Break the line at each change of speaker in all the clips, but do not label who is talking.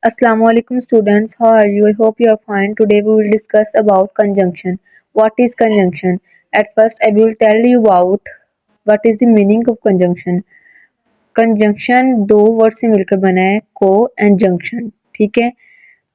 Assalamualaikum students, how are you? I hope you are fine. Today we will discuss about conjunction. What is conjunction? At first I will tell you about what is the meaning of conjunction. Conjunction दो word से मिलकर बना है को and junction, ठीक है।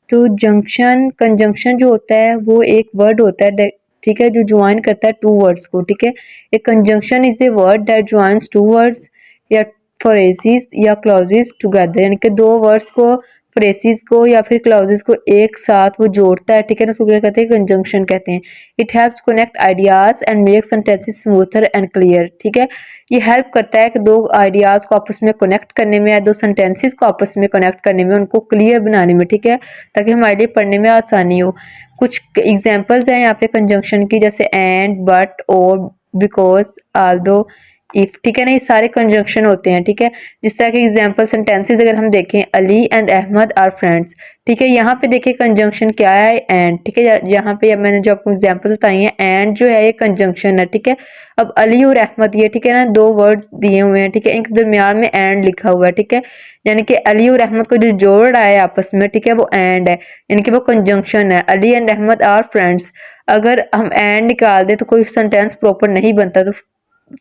तो junction conjunction जो होता है वो एक वर्ड होता है, ठीक है, जो ज्वाइन करता है टू वर्ड्स को, ठीक है। A conjunction is a word that joins two words या फ्रेजेस या क्लॉजेस टुगेदर, यानी कि दो वर्ड्स को, फ्रेजेस को या फिर क्लॉजेस को एक साथ वो जोड़ता है, ठीक है ना। उसको क्या कहते हैं? कंजंक्शन कहते हैं। It helps connect ideas and make sentences smoother and clear, ठीक है। ये हेल्प करता है कि दो आइडियाज को आपस में कनेक्ट करने में या दो सेंटेंसेस को आपस में कनेक्ट करने में, उनको क्लियर बनाने में, ठीक है, ताकि हमारे लिए पढ़ने में आसानी हो। कुछ एग्जांपल्स हैं यहाँ पे कंजंक्शन की, जैसे एंड, बट, और, बिकॉज, आल्दो, इफ, ठीक है ना। ये सारे कंजंक्शन होते हैं, ठीक है। जिस तरह के एग्जांपल सेंटेंसेस अगर हम देखें, Ali and Ahmad are friends, ठीक है। यहाँ पे देखिए कंजंक्शन क्या है? एंड, ठीक है। यहाँ पे मैंने जो आपको एग्जांपल बताई हैं, एंड जो है ये कंजंक्शन है, ठीक है। अब अली और अहमद, ये, ठीक है ना, दो वर्ड्स दिए हुए हैं, ठीक है। इनके दरमियान में एंड लिखा हुआ है, ठीक है। यानी कि अली और अहमद को जो जोड़ रहा है आपस में, ठीक है, वो एंड है, यानी कि वो कंजंक्शन है। Ali and Ahmad are friends, अगर हम एंड निकाल दे तो कोई सेंटेंस प्रॉपर नहीं बनता, तो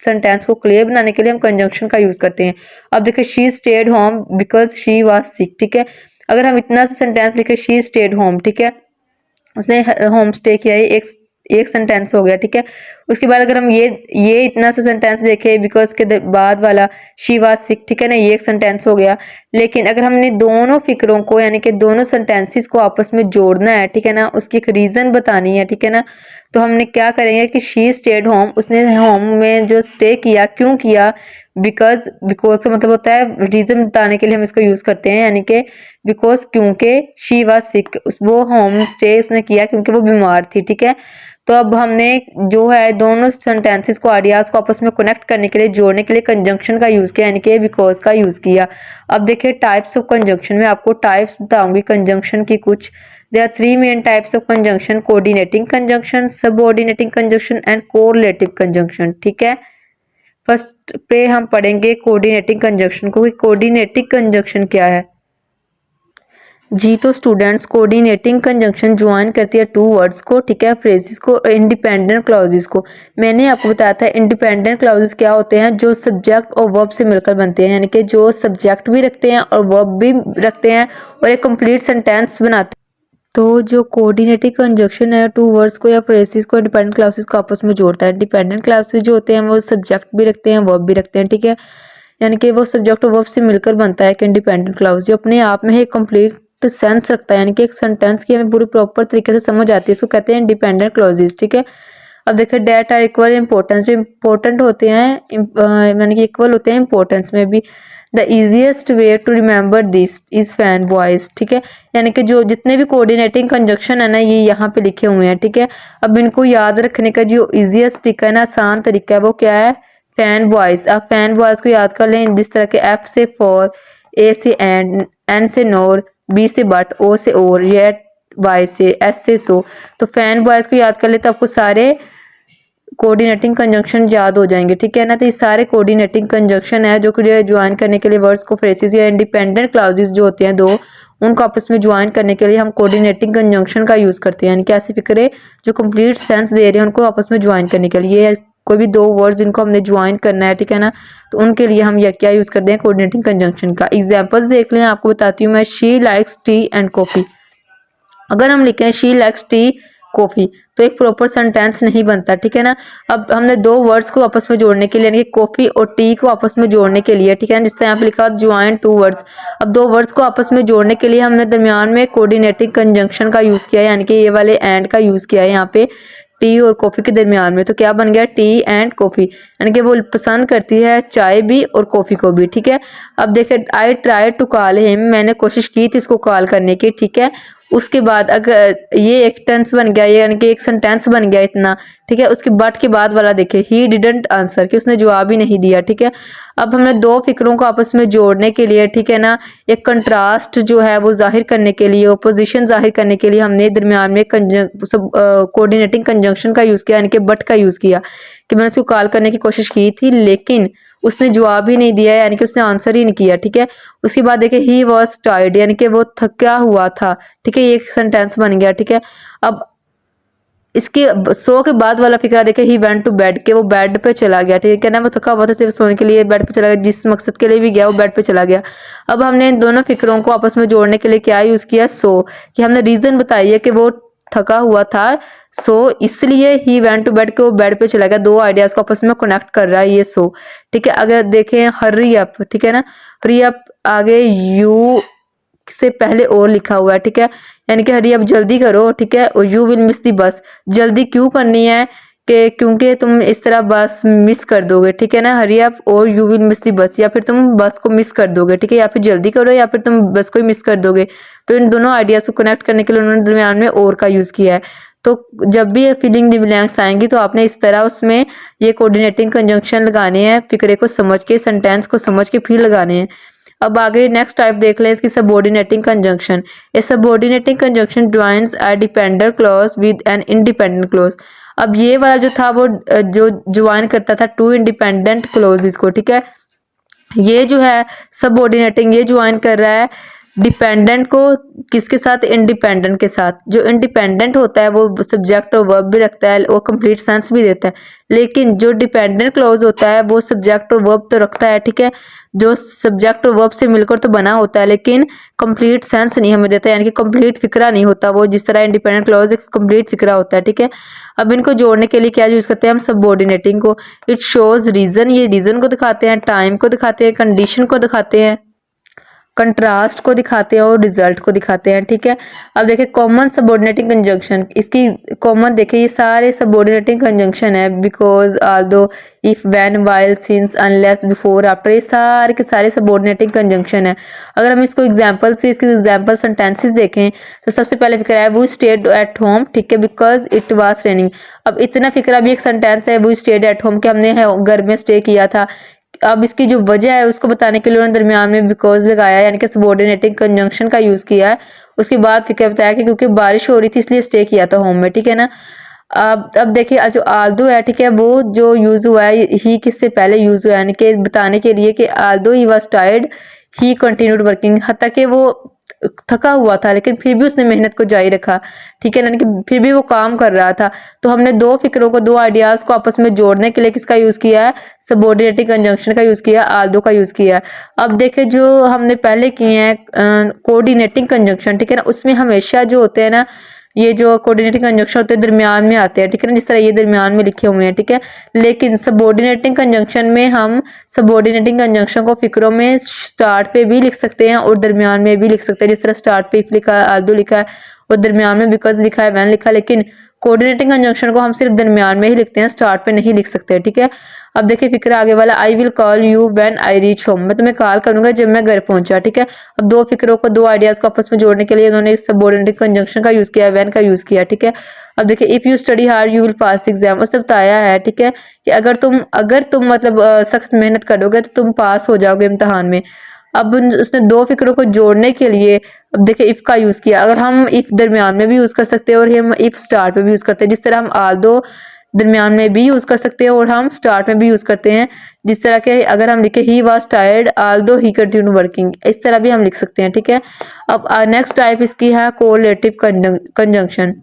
सेंटेंस को क्लियर बनाने के लिए हम कंजंक्शन का यूज करते हैं। अब देखिए, she stayed home because she was sick, ठीक है। अगर हम इतना सा सेंटेंस लिखे, शी स्टेड होम, ठीक है, उसने होम स्टे किया, है एक सेंटेंस हो गया, ठीक है। उसके बाद अगर हम ये इतना सा सेंटेंस देखें, बिकॉज के बाद वाला शी वाज सिक, ठीक है ना, ये एक सेंटेंस हो गया। लेकिन अगर हमने दोनों फिक्रों को, यानी कि दोनों सेंटेंसेस को आपस में जोड़ना है, ठीक है ना, उसकी एक रीजन बतानी है, ठीक है ना, तो हमने क्या करेंगे कि शी स्टेड होम, उसने होम में जो स्टे किया, क्यों किया? बिकॉज का मतलब होता है रीजन बताने के लिए हम इसको यूज करते हैं, यानी कि बिकॉज, क्योंकि शी वाज सिक, वो होम स्टे उसने किया क्योंकि वो बीमार थी, ठीक है। तो अब हमने जो है दोनों सेंटेंसेस को, आइडियाज को आपस में कनेक्ट करने के लिए, जोड़ने के लिए कंजंक्शन का यूज किया, यानी कि बिकॉज का यूज किया। अब देखिए टाइप्स ऑफ कंजंक्शन में आपको टाइप्स बताऊंगी कंजंक्शन की कुछ। There are three main types of conjunction: coordinating conjunction, subordinating conjunction and correlative conjunction, ठीक है। फर्स्ट पे हम पढ़ेंगे कोऑर्डिनेटिंग कंजंक्शन को। कोऑर्डिनेटिंग कंजंक्शन क्या है जी? तो स्टूडेंट्स, कोऑर्डिनेटिंग कंजंक्शन ज्वाइन करती है टू वर्ड्स को, ठीक है, फ्रेजेस को, इंडिपेंडेंट क्लॉजेस को। मैंने आपको बताया था इंडिपेंडेंट क्लॉजेस क्या होते हैं, जो सब्जेक्ट और वर्ब से मिलकर बनते हैं, यानी कि जो सब्जेक्ट भी रखते हैं और वर्ब भी रखते हैं और एक कंप्लीट सेंटेंस बनाते हैं। तो जो कोऑर्डिनेटिंग कंजंक्शन है, टू वर्ड्स को या फ्रेजेस को इंडिपेंडेंट क्लासेस को आपस में जोड़ता है। डिपेंडेंट क्लासेस जो होते हैं वो सब्जेक्ट भी रखते हैं, वर्ब भी रखते हैं, ठीक है। यानी कि वो सब्जेक्ट और वर्ब से मिलकर बनता है कि इंडिपेंडेंट क्लाउज, जो अपने आप में एक कंप्लीट सेंस रखता है, यानी कि एक सेंटेंस की हमें पूरी प्रॉपर तरीके से समझ आती है, इसको कहते हैं इंडिपेंडेंट क्लॉजेस, ठीक है। अब देखिए डेट आर इक्वल इंपॉर्टेंस, जो इंपॉर्टेंट होते हैं, यानी कि इक्वल होते हैं इंपॉर्टेंस में भी। The easiest way to remember this is FANBOYS, ठीक है। यानी कि जो जितने भी कोऑर्डिनेटिंग कंजंक्शन है ना, ये यहाँ पे लिखे हुए हैं, ठीक है। अब इनको याद रखने का जो इजीएस्ट तरीका है ना, आसान तरीका है, वो क्या है? Fan voice. आप फैन वॉइस को याद कर लें जिस तरह के एफ से फॉर, ए से एंड, एन से नोर, बी से बट, ओ से और, येट, वाई से, एस से सो। तो फैन वॉइस को याद कर ले तो आपको सारे कोऑर्डिनेटिंग कंजंक्शन याद हो जाएंगे, ठीक है ना। तो ये सारे कोऑर्डिनेटिंग कंजंक्शन है जो ज्वाइन करने के लिए वर्ड्स को, फ्रेजेस या इंडिपेंडेंट क्लॉजेस जो होते हैं दो, उनको आपस में ज्वाइन करने के लिए हम कोऑर्डिनेटिंग कंजंक्शन का यूज करते हैं, यानी कि ऐसी फिक्रे जो कंप्लीट सेंस दे रहे हैं उनको आपस में ज्वाइन करने के लिए, कोई भी दो वर्ड्स जिनको हमने ज्वाइन करना है, ठीक है ना, तो उनके लिए हम यह क्या यूज करते हैं? कोऑर्डिनेटिंग कंजंक्शन का। एग्जांपल्स देख लें, आपको बताती हूँ मैं। She likes T and coffee, अगर हम लिखें शी लाइक्स टी कॉफी तो एक प्रॉपर सेंटेंस नहीं बनता, ठीक है ना। अब हमने दो वर्ड्स को आपस में जोड़ने के लिए, यानी कि कॉफी और टी को आपस में जोड़ने के लिए, ठीक है ना, जिस तरह यहाँ पे लिखा ज्वाइन टू वर्ड्स। अब दो वर्ड्स को आपस में जोड़ने के लिए हमने दरमियान में कोऑर्डिनेटिंग कंजंक्शन का यूज किया है, यानी कि ये वाले एंड का यूज किया है यहाँ पे टी और कॉफी के दरमियान में। तो क्या बन गया? टी एंड कॉफी, यानी कि वो पसंद करती है चाय भी और कॉफी को भी, ठीक है। अब देखिए, I try to call him, मैंने कोशिश की थी इसको कॉल करने की, ठीक है। उसके बाद अगर ये एक टेंस बन गया, यानी कि एक सेंटेंस बन गया इतना, ठीक है। उसके बट के बाद वाला देखिए, ही डिडंट आंसर, कि उसने जवाब ही नहीं दिया, ठीक है। अब हमने दो फिक्रों को आपस में जोड़ने के लिए, ठीक है ना, एक कंट्रास्ट जो है वो जाहिर करने के लिए, ओपोजिशन जाहिर करने के लिए हमने दरमियान में कोऑर्डिनेटिंग कंजंक्शन का यूज किया, यानी कि बट का यूज किया, कि मैंने उसको कॉल करने की कोशिश की थी लेकिन उसने जवाब ही नहीं दिया यानी कि उसने आंसर ही नहीं किया, ठीक है। उसके बाद देखिए ही वॉज टायर्ड यानी कि वो थका हुआ था, ठीक है, ये एक सेंटेंस बन गया, ठीक है। अब इसके सो के बाद वाला फिक्रा देखे ही वेंट टू बेड के वो बेड पे चला गया, ठीक है ना, वो थका हुआ था सिर्फ सोने के लिए बेड पे चला गया, जिस मकसद के लिए भी गया वो बेड पे चला गया। अब हमने इन दोनों फिक्रों को आपस में जोड़ने के लिए क्या यूज किया, सो, कि हमने रीजन बताई है कि वो थका हुआ था, सो इसलिए ही वेंट टू बेड के वो बेड पे चला गया। दो आइडियाज को आपस में कनेक्ट कर रहा है ये सो, ठीक है। अगर देखें हरी अप, ठीक है ना, हरी अप आगे यू से पहले और लिखा हुआ है, ठीक है, यानी कि हरी अब जल्दी करो, ठीक है, और यू विल मिस दी बस। जल्दी क्यों करनी है कि क्योंकि तुम इस तरह बस मिस कर दोगे, ठीक है ना, हरी अप और यू विल मिस दी बस, या फिर तुम बस को मिस कर दोगे, ठीक है, या फिर जल्दी करो या फिर तुम बस को ही मिस कर दोगे। तो इन दोनों आइडियाज को कनेक्ट करने के लिए उन्होंने दरमियान में और का यूज किया है। तो जब भी फिलिंग द ब्लैंक्स आएंगी तो आपने इस तरह उसमें ये कोऑर्डिनेटिंग कंजंक्शन लगाने हैं, फिक्रे को समझ के, सेंटेंस को समझ के फिर लगाने हैं। अब आगे नेक्स्ट टाइप देख लें इसकी, subordinating conjunction. A subordinating conjunction joins a dependent clause with an independent clause. अब ये वाला जो था वो जो ज्वाइन करता था टू इंडिपेंडेंट क्लॉजेस को, ठीक है। ये जो है सबऑर्डिनेटिंग ये ज्वाइन कर रहा है डिपेंडेंट को किसके साथ, इंडिपेंडेंट के साथ। जो इंडिपेंडेंट होता है वो सब्जेक्ट और वर्ब भी रखता है और कंप्लीट सेंस भी देता है, लेकिन जो डिपेंडेंट क्लॉज होता है वो सब्जेक्ट और वर्ब तो रखता है, ठीक है, जो सब्जेक्ट और वर्ब से मिलकर तो बना होता है लेकिन कंप्लीट सेंस नहीं हमें देता, यानी कि कंप्लीट फिक्रा नहीं होता वो, जिस तरह इंडिपेंडेंट क्लॉज एक कंप्लीट फिक्रा होता है, ठीक है। अब इनको जोड़ने के लिए क्या यूज करते हैं हम, सबऑर्डिनेटिंग को। इट शोज रीजन, ये रीजन को दिखाते हैं, टाइम को दिखाते हैं, कंडीशन को दिखाते हैं, कंट्रास्ट को दिखाते हैं और रिजल्ट को दिखाते हैं, ठीक है। अब देखिए कॉमन सबऑर्डिनेटिंग कंजंक्शन, इसकी कॉमन देखिए ये सारे सबऑर्डिनेटिंग कंजंक्शन है, because, Aldous, if, when, while, since, unless, before, after, ये सारे के सारे सबऑर्डिनेटिंग कंजंक्शन है। अगर हम इसको एग्जांपल से इसके एग्जांपल सेंटेंसेस देखें तो सबसे पहले फिक्रा है वो स्टेड एट होम, ठीक है, बिकॉज इट वाज रेनिंग। अब इतना फिक्रा भी एक सेंटेंस है, वो स्टेड एट होम, कि हमने घर में स्टे किया था। अब इसकी जो वजह है उसको बताने के लिए उन्होंने दरमियान में बिकॉज लगाया, यानी कि सबऑर्डिनेटिंग कंजंक्शन का यूज किया है। उसके बाद फिर क्या बताया कि क्योंकि बारिश हो रही थी इसलिए स्टे किया था होम में, ठीक है ना। अब देखिए जो आल्दो है, ठीक है, वो जो यूज हुआ है ही किससे पहले यूज हुआ है, यानी कि बताने के लिए कि Aldous he was tired he continued working, हत्ता कि वो थका हुआ था लेकिन फिर भी उसने मेहनत को जारी रखा, ठीक है, यानी कि फिर भी वो काम कर रहा था। तो हमने दो फिक्रों को, दो आइडियाज को आपस में जोड़ने के लिए किसका यूज किया है, सबऑर्डिनेटिंग कंजंक्शन का यूज किया, आल्दो का यूज किया है। अब देखिए जो हमने पहले किए हैं कोऑर्डिनेटिंग कंजंक्शन, ठीक है ना, उसमें हमेशा जो होते हैं ना, ये जो कोऑर्डिनेटिंग कंजंक्शन होते हैं दरमियान में आते हैं, ठीक है ना, जिस तरह ये दरमियान में लिखे हुए हैं, ठीक है। लेकिन सबऑर्डिनेटिंग कंजंक्शन में हम सबऑर्डिनेटिंग कंजंक्शन को फिक्रों में स्टार्ट पे भी लिख सकते हैं और दरमियान में भी लिख सकते हैं, जिस तरह स्टार्ट पे इफ लिखा है, आल्दो लिखा है और दरमियान में बिकॉज लिखा है, व्हेन लिखा है, लेकिन कोऑर्डिनेटिंग कंजंक्शन को हम सिर्फ दरमियान में ही लिखते हैं, स्टार्ट पे नहीं लिख सकते, ठीक है। अब देखिए फिक्र आगे वाला, I will call you when I reach home, मैं तुम्हें कॉल करूंगा जब मैं घर पहुंचा, ठीक है। अब दो फिक्रों को, दो आइडियाज को आपस में जोड़ने के लिए उन्होंने सबऑर्डिनेटिंग कंजंक्शन का यूज किया, व्हेन का यूज किया, ठीक है। अब देखिए if you study hard you will pass exam, उसने बताया है, ठीक है, कि अगर तुम मतलब सख्त मेहनत करोगे तो तुम पास हो जाओगे इम्तिहान में। अब उसने दो फिक्रों को जोड़ने के लिए अब देखिए इफ का यूज किया। अगर हम इफ दरमियान में भी यूज कर सकते हैं और हम इफ स्टार्ट में भी यूज करते हैं, जिस तरह हम आल्दो दरमियान में भी यूज कर सकते हैं और हम स्टार्ट में भी यूज करते हैं, जिस तरह के अगर हम लिखे he was tired Aldous he continue working, इस तरह भी हम लिख सकते हैं, ठीक है। अब नेक्स्ट टाइप इसकी है कोरिलेटिव कंजंक्शन।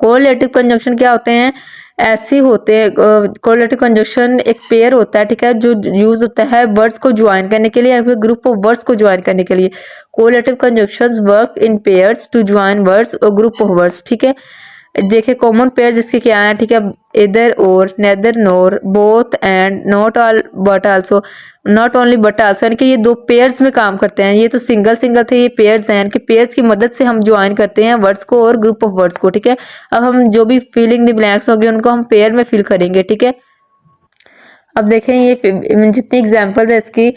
कोरिलेटिव कंजंक्शन क्या होते हैं, ऐसे होते हैं, कोरिलेटिव कंजंक्शन एक पेयर होता है, ठीक है, जो यूज होता है वर्ड्स को ज्वाइन करने के लिए या फिर ग्रुप ऑफ वर्ड्स को ज्वाइन करने के लिए। Correlative conjunctions work in pairs to join words और ग्रुप ऑफ वर्ड्स, ठीक है। देखिए कॉमन पेयर जिसके क्या है, ठीक है, either or, neither nor, both and, not all but also, not only but also, यानी कि ये दो पेयर्स में काम करते हैं। ये तो सिंगल सिंगल थे, ये पेयर्स हैं, यानी कि पेयर्स की मदद से हम ज्वाइन करते हैं वर्ड्स को और ग्रुप ऑफ वर्ड्स को, ठीक है। अब हम जो भी फिलिंग द ब्लैंक्स होंगे उनको हम पेयर में फिल करेंगे, ठीक है। अब देखें ये जितनी एग्जाम्पल है इसकी,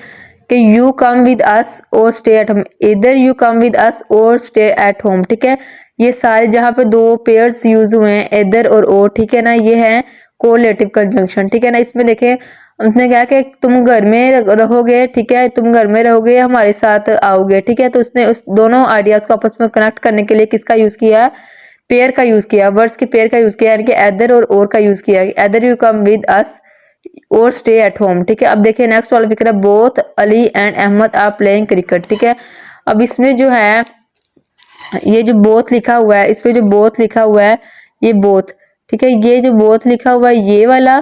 कि यू कम विद अस और स्टे एट होम, इधर यू कम विद अस और स्टे एट होम, ठीक है। ये सारे जहाँ पे दो पेयर्स यूज हुए हैं इधर और, ठीक है ना, ये है कोरिलेटिव कंजंक्शन, ठीक है ना। इसमें देखें उसने कहा कि तुम घर में रहोगे, ठीक है, तुम घर में रहोगे हमारे साथ आओगे, ठीक है। तो उसने उस दोनों आइडियाज को आपस में कनेक्ट करने के लिए किसका यूज किया, पेयर का यूज किया, वर्ड्स के पेयर का यूज किया, यानी कि एदर और का यूज किया, either you come with us, और स्टे एट होम। ठीक है, अब देखिए नेक्स्ट वाला फिक्र है, both Ali and Ahmad are playing cricket. ठीक है, अब इसमें जो है ये जो बोथ लिखा हुआ है, इस पे जो बोथ लिखा हुआ है ये बोथ, ठीक है, ये जो बोथ लिखा हुआ है ये वाला,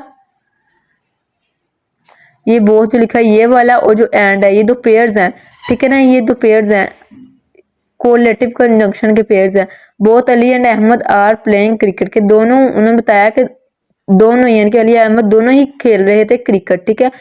ये बोथ जो लिखा है ये वाला, और जो एंड है ये दो पेयर्स हैं। ठीक है ना, ये दो पेयर्स हैं, कोलेटिव कंजंक्शन के पेयर्स हैं। Both Ali and Ahmad are playing cricket के दोनों, उन्होंने बताया कि दोनों यानी कि अली अहमद दोनों ही खेल रहे थे क्रिकेट। ठीक है,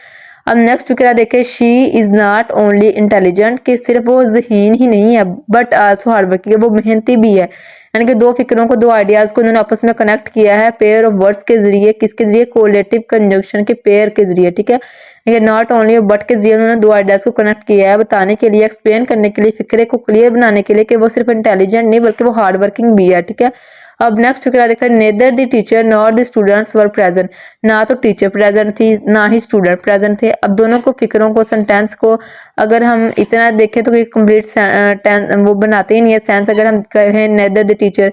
अब नेक्स्ट फिक्रा देखे, she is not only intelligent, कि सिर्फ वो जहीन ही नहीं है बट आल्सो हार्ड वर्किंग, वो मेहनती भी है। यानी कि दो फिक्रों को, दो आइडियाज को उन्होंने आपस में कनेक्ट किया है पेयर ऑफ वर्ड्स के जरिए, किसके जरिए, कोलेटिव कंजंक्शन के पेयर के जरिए। ठीक है, नॉट ओनली बट के जरिए उन्होंने दो आइडियाज को कनेक्ट किया है, बताने के लिए, एक्सप्लेन करने के लिए, फिक्रे को क्लियर बनाने के लिए कि वो सिर्फ इंटेलिजेंट नहीं बल्कि वो हार्ड वर्किंग भी है। ठीक है, अब नेक्स्ट फिक्रा देख रहे हैं, neither the teacher nor the students were present, ना तो टीचर प्रेजेंट थी ना ही स्टूडेंट प्रेजेंट थे। अब दोनों को, फिक्रों को, सेंटेंस को अगर हम इतना देखें तो कंप्लीट वो बनाते ही नहीं है सेंस। अगर हम कहें नेदर द टीचर,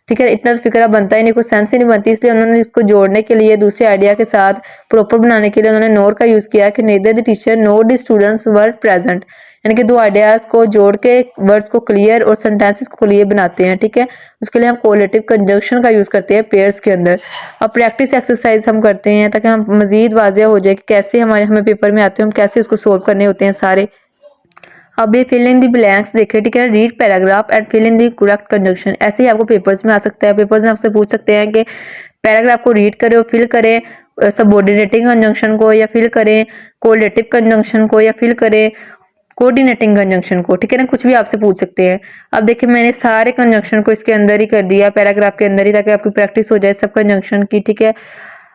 ठीक है, इतना तो फिक्रा बनता ही नहीं, कोई सेंस ही नहीं बनती, इसलिए उन्होंने इसको जोड़ने के लिए, दूसरे आइडिया के साथ प्रॉपर बनाने के लिए उन्होंने नोर का यूज किया कि neither the teacher nor the students were present, यानी कि दो आइडियाज को जोड़ के वर्ड्स को क्लियर और सेंटेंसेस को क्लियर बनाते हैं। ठीक है, उसके लिए हम कोलेटिव कंजंक्शन का यूज करते हैं पेयर्स के अंदर। अब प्रैक्टिस एक्सरसाइज हम करते हैं ताकि हम मजीद वाजिया हो जाए कि कैसे हमें पेपर में आते हैं, हम कैसे उसको सोल्व करने होते हैं सारे। अब ये फिल इन दी ब्लैंक्स देखे, ठीक है, read paragraph and fill in the correct conjunction. ऐसे ही आपको पेपर्स में आ सकता है, पेपर्स में आपसे पूछ सकते हैं कि पैराग्राफ को रीड करें और फिल करें सबऑर्डिनेटिंग कंजंक्शन को, या फिल करें कोलेटिव कंजंक्शन को, या फिल करें कोऑर्डिनेटिंग कंजंक्शन को। ठीक है ना, कुछ भी आपसे पूछ सकते हैं। अब देखिए मैंने सारे कंजंक्शन को इसके अंदर ही कर दिया, पैराग्राफ के अंदर ही, ताकि आपकी प्रैक्टिस हो जाए सब कंजंक्शन की। ठीक है,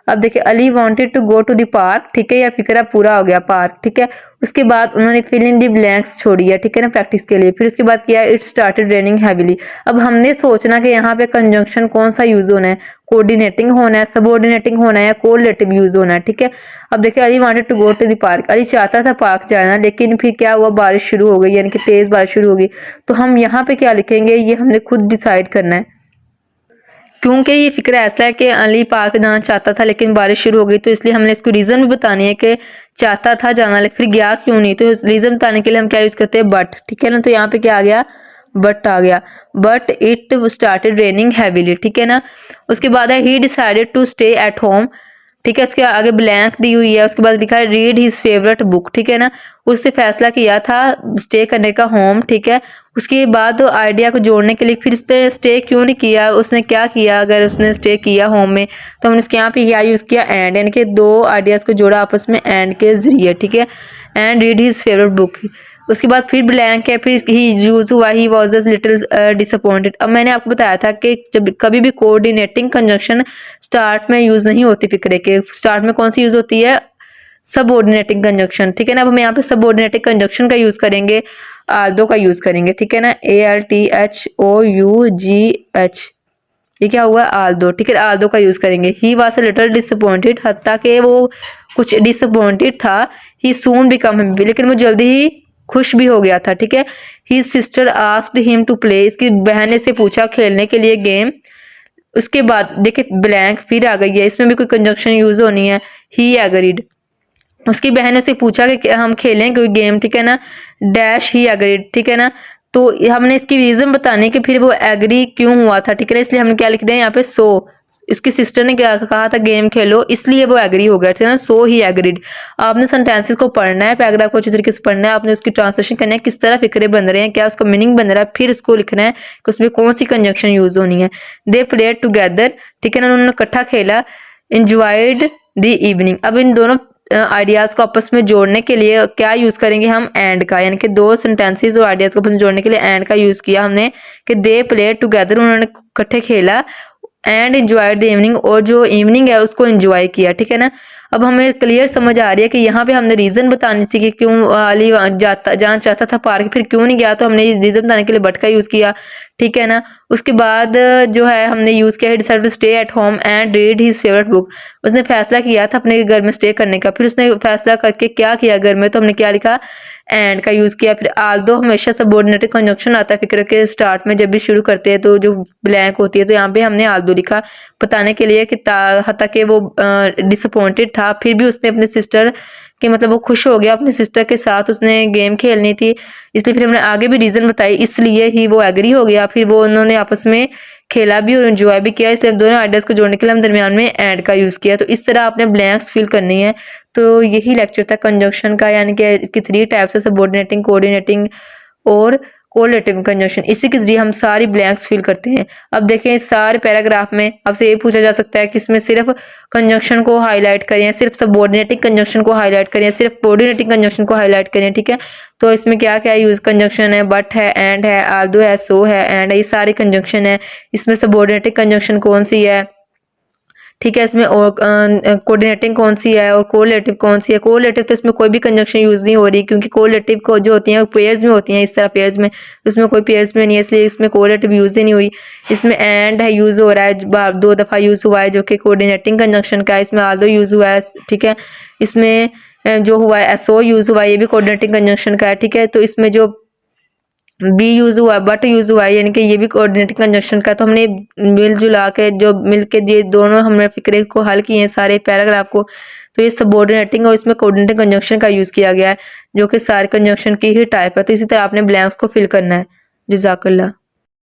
अब देखिए Ali wanted to go to the park, ठीक है, या फिक्रा पूरा हो गया पार्क। ठीक है, उसके बाद उन्होंने फिल इन दी ब्लैंक्स छोड़ी है, ठीक है ना, प्रैक्टिस के लिए। फिर उसके बाद किया इट स्टार्टेड रेनिंग हैवीली। अब हमने सोचना कि यहाँ पे कंजंक्शन कौन सा यूज होना है, कोऑर्डिनेटिंग होना है, सबऑर्डिनेटिंग होना है, या कोरिलेटिव यूज होना है। ठीक है, अब देखिए Ali wanted to go to the park, Ali चाहता था पार्क जाना, लेकिन फिर क्या हुआ, बारिश शुरू हो गई, यानी कि तेज बारिश शुरू हो गई। तो हम यहाँ पे क्या लिखेंगे, ये हमने खुद डिसाइड करना है, क्योंकि ये फिक्र ऐसा है कि अली पार्क जाना चाहता था लेकिन बारिश शुरू हो गई, तो इसलिए हमने इसको रीजन भी बतानी है कि चाहता था जाना लेकिन फिर गया क्यों नहीं। तो रीजन बताने के लिए हम क्या यूज करते हैं, बट। ठीक है ना, तो यहाँ पे क्या आ गया, बट आ गया, but it started raining heavily. ठीक है ना, उसके बाद है he decided to stay at home. ठीक है, इसके आगे ब्लैंक दी हुई है, उसके बाद लिखा है रीड हिज फेवरेट बुक। ठीक है ना, उससे फैसला किया था स्टे करने का होम। ठीक है, उसके बाद आइडिया को जोड़ने के लिए फिर उसने स्टे क्यों नहीं किया, उसने क्या किया, अगर उसने स्टे किया होम में तो हमने इसके यहाँ पे क्या यूज किया, एंड, यानी कि दो आइडियाज को जोड़ा आपस में एंड के जरिए। ठीक है, and read his favourite book. उसके बाद फिर ब्लैंक है, फिर ही यूज हुआ he was a little disappointed. अब मैंने आपको बताया था कि जब कभी भी कोऑर्डिनेटिंग कंजंक्शन स्टार्ट में यूज नहीं होती, फिक्रे के स्टार्ट में कौन सी यूज होती है, सबऑर्डिनेटिंग कंजंक्शन। ठीक है ना, अब हम यहाँ पे सबऑर्डिनेटिंग कंजंक्शन का यूज करेंगे, आल्दो का यूज करेंगे। ठीक है ना, ALTHOUGH, ये क्या हुआ, आल्दो। ठीक है, आल्दो का यूज करेंगे। He was a little disappointed, हत्ता के वो कुछ डिसअपॉइंटेड था। ही सून बिकम हैप्पी, लेकिन वो जल्दी ही खुश भी हो गया था। ठीक है, he sister asked him to play, इसकी बहन ने से पूछा खेलने के लिए गेम। उसके बाद देखिए ब्लैंक फिर आ गई है, इसमें भी कोई कंजंक्शन यूज होनी है, ही एग्रीड। उसकी बहन ने से पूछा कि हम खेलें कोई गेम। ठीक है ना, डैश ही एग्रीड। ठीक है ना, तो हमने इसकी रीजन बताने कि फिर वो एग्री क्यों हुआ था। ठीक है ना, इसलिए हमने क्या लिख दिया यहाँ पे, सो इसकी सिस्टर ने क्या कहा था, गेम खेलो, इसलिए वो एग्री हो गया। ठीक है ना, सो ही एग्रीड। आपने सेंटेंसेस को पढ़ना है, पैराग्राफ को अच्छी तरीके से पढ़ना है, आपने उसकी ट्रांसलेशन करना है, किस तरह फिक्रे बन रहे हैं, क्या उसका मीनिंग बन रहा है, फिर उसको लिखना है कि उसमें कौन सी कंजंक्शन यूज होनी है। दे प्लेड टुगेदर, ठीक है ना, उन्होंने इकट्ठा खेला। Enjoyed the evening. अब इन दोनों आइडियाज को आपस में जोड़ने के लिए क्या यूज करेंगे हम, एंड का, यानी कि दो सेंटेंसेस और आइडियाज को आपस में जोड़ने के लिए एंड का यूज किया हमने कि दे प्लेड टुगेदर, उन्होंने इकट्ठे खेला, एंड एंजॉयड द इवनिंग, और जो इवनिंग है उसको एंजॉय किया। ठीक है ना, अब हमें क्लियर समझ आ रही है कि यहाँ पे हमने रीजन बतानी थी कि क्यों अली जाना चाहता था पार्क, फिर क्यों नहीं गया, तो हमने रीजन बताने के लिए बट का यूज किया। ठीक है ना, उसके बाद जो है हमने यूज किया decide to stay at home and read his favourite book. उसने फैसला किया था अपने घर में स्टे करने का, फिर उसने फैसला करके क्या किया घर में, तो हमने क्या लिखा, एंड का यूज़ किया। फिर आल्दो हमेशा सबऑर्डिनेटेड कंजंक्शन आता है फिक्र के स्टार्ट में, जब भी शुरू करते हैं तो जो ब्लैंक होती है, तो यहाँ पे हमने आल्दो लिखा बताने के लिए कि हता कि वो डिसअपॉइंटेड था, फिर भी उसने अपने सिस्टर कि मतलब वो खुश हो गया अपने सिस्टर के साथ, उसने गेम खेलनी थी, इसलिए फिर हमने आगे भी रीज़न बताई, इसलिए ही वो एग्री हो गया। फिर वो उन्होंने आपस में खेला भी और एंजॉय भी किया, इसलिए दोनों आइडियाज़ को जोड़ने के लिए हम दरमियान में एंड का यूज़ किया। तो इस तरह आपने ब्लैंक्स फिल करनी है। तो यही लेक्चर था कंजंक्शन का, यानी कि इसकी 3 टाइप्स है, सबऑर्डिनेटिंग, कोऑर्डिनेटिंग और कोरिलेटिव कंजंक्शन। इसी के जरिए हम सारी ब्लैंक्स फिल करते हैं। अब देखें इस सारे पैराग्राफ में आपसे ये पूछा जा सकता है कि इसमें सिर्फ कंजंक्शन को हाईलाइट करें, सिर्फ सबऑर्डिनेटिंग कंजंक्शन को हाईलाइट करें, सिर्फ कोऑर्डिनेटिंग कंजंक्शन को हाईलाइट करें, ठीक है। तो इसमें क्या क्या यूज कंजंक्शन है, बट है, एंड है, आल्दो है, सो है, एंड ये सारे कंजंक्शन है। इसमें सबऑर्डिनेटिंग कंजंक्शन कौन सी है, ठीक है, इसमें और कोऑर्डिनेटिंग कौन सी है और कोरिलेटिव कौन सी है। कोरिलेटिव तो इसमें कोई भी कंजंक्शन यूज नहीं हो रही, क्योंकि कोरिलेटिव को जो होती हैं पेयर्स में होती हैं, इस तरह पेयर्स में, उसमें कोई पेयर्स में नहीं है, इसलिए इसमें कोरिलेटिव यूज ही नहीं हुई। इसमें एंड है यूज हो रहा है, 2 दफ़ा यूज हुआ है, जो कि कोऑर्डिनेटिंग कंजंक्शन का है। इसमें आल्दो यूज हुआ है, ठीक है। इसमें जो हुआ है एसओ यूज हुआ है, ये भी कोऑर्डिनेटिंग कंजंक्शन का है, ठीक है। तो इसमें जो बी यूज हुआ, बट यूज हुआ है, यानी कि ये भी कोऑर्डिनेटिंग कंजंक्शन का। तो हमने मिलजुला के जो मिलके ये दोनों हमने फिक्रे को हल किए हैं सारे पैराग्राफ को। तो ये सबऑर्डिनेटिंग और इसमें कोऑर्डिनेटिंग कंजंक्शन का यूज किया गया है, जो कि सारे कंजंक्शन की ही टाइप है। तो इसी तरह आपने ब्लैंक्स को फिल करना है। जज़ाकल्लाह।